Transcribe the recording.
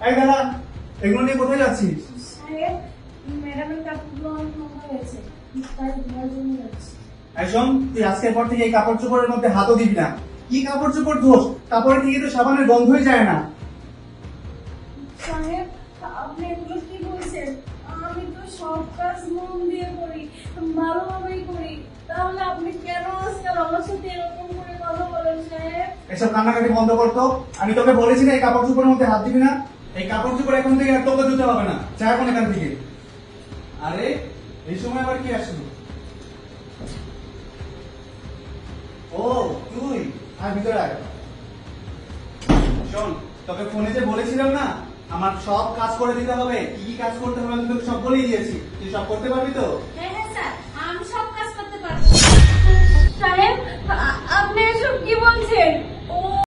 এই দাদা, এগুলো নিয়ে কোথায় যাচ্ছিস? সাহেব, ম্যাডামের কাপড়গুলো অনেক নোংরা হয়েছে, তাই ধোয়ার জন্য যাচ্ছি। এই শোন, তুই আজকের পর থেকে এই কাপড় চোপড়ের মধ্যে হাতও দিবি না। কি কাপড় চোপড় ধোস? কাপড়ের থেকে তো সাবানের গন্ধই যায় না। সাহেব, আপনি এগুলো কি বলছেন? আমি তো সব কাজ মন দিয়ে করি, ভালোভাবেই করি, তাহলে আপনি কেন আজকাল আমার সাথে এরকম করে কথা বলেন সাহেব? এসব কান্নাকাটি বন্ধ করতো। আমি তোকে বলেছি না এই কাপড় চোপড়ের মধ্যে হাত দিবি না। এই কাপড় চোপড় এখন থেকে আর তোকে ধুতে হবে না। যা এখন এখান থেকে। আরে এই সময় আবার কি আসলো? ও তুই, আর ভিতরে আয়। শোন, তোকে ফোনে যে বলেছিলাম না আমার সব কাজ করে দিতে হবে, কি কি কাজ করতে হবে আমি তোকে সব বলেই দিয়েছি। তুই সব করতে পারবি তো? হ্যাঁ হ্যাঁ স্যার, আমি সব কাজ করতে পারবো। সাহেব, আপনি এসব কি বলছেন?